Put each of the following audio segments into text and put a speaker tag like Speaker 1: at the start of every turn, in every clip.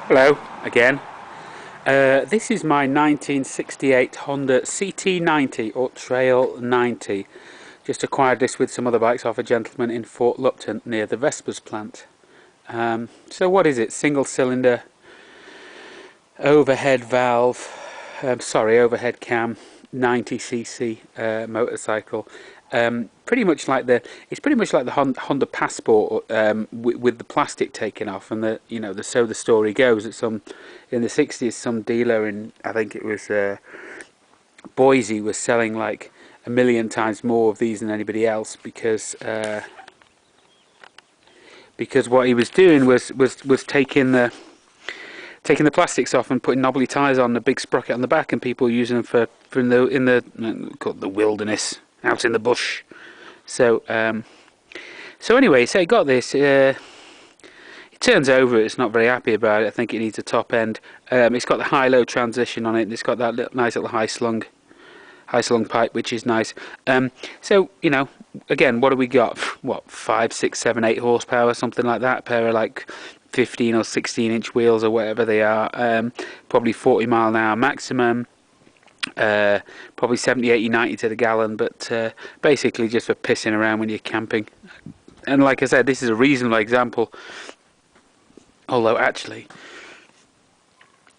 Speaker 1: Hello again. This is my 1968 Honda CT90 or Trail 90. Just acquired this with some other bikes off a gentleman in Fort Lupton near the Vespers plant. So what is it? Single cylinder, overhead valve, overhead cam, 90cc motorcycle. Pretty much like the Honda Passport with the plastic taken off, and so the story goes that in the 60s some dealer in, I think it was Boise, was selling like 1,000,000 times more of these than anybody else because what he was doing was taking the plastics off and putting knobbly tyres on the big sprocket on the back, and people using them in the wilderness, out in the bush. So anyway, so he got this. He turns over it. It's not very happy about it. I think it needs a top end. It's got the high-low transition on it. And it's got that nice little high slung pipe, which is nice. So again, what do we got? What, 5, 6, 7, 8 horsepower, something like that. A pair of like 15 or 16-inch wheels or whatever they are. Probably 40 mile an hour maximum. Probably 70, 80, 90 to the gallon, but basically just for pissing around when you're camping. And like I said, this is a reasonable example, although actually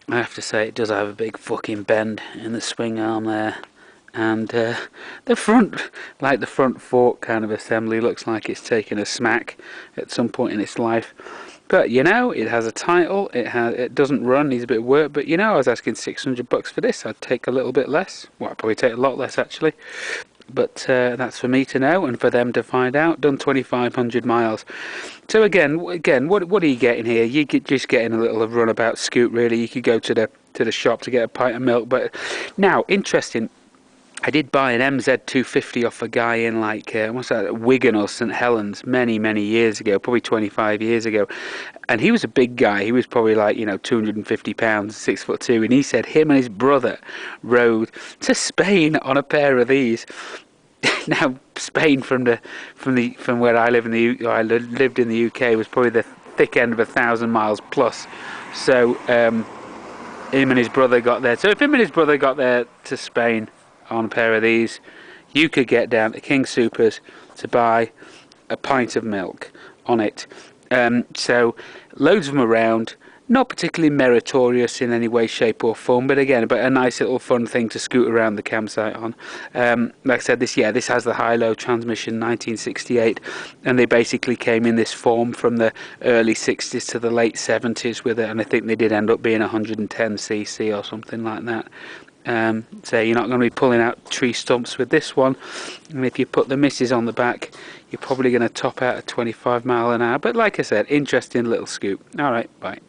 Speaker 1: I have to say it does have a big fucking bend in the swing arm there, and the front fork kind of assembly looks like it's taken a smack at some point in its life. But it has a title. It doesn't run, needs a bit of work. But I was asking $600 for this. I'd take a little bit less. Well, I'd probably take a lot less actually. But that's for me to know and for them to find out. Done 2,500 miles. So again, what are you getting here? You're just getting a little runabout scoot, really. You could go to the shop to get a pint of milk. But now, interesting. I did buy an MZ250 off a guy in Wigan or St Helens many years ago, probably 25 years ago, and he was a big guy. He was probably 250 pounds, 6'2", and he said him and his brother rode to Spain on a pair of these. Now Spain from where I lived in the UK was probably the thick end of 1,000 miles plus. So him and his brother got there. So if him and his brother got there to Spain on a pair of these, you could get down to King Supers to buy a pint of milk on it. So loads of them around, not particularly meritorious in any way, shape or form, but a nice little fun thing to scoot around the campsite on. Like I said, this has the high-low transmission, 1968, and they basically came in this form from the early 60s to the late 70s with it, and I think they did end up being 110cc or something like that. So you're not going to be pulling out tree stumps with this one, and if you put the misses on the back, you're probably going to top out at 25 mile an hour. But like I said, interesting little scoop. Alright, bye.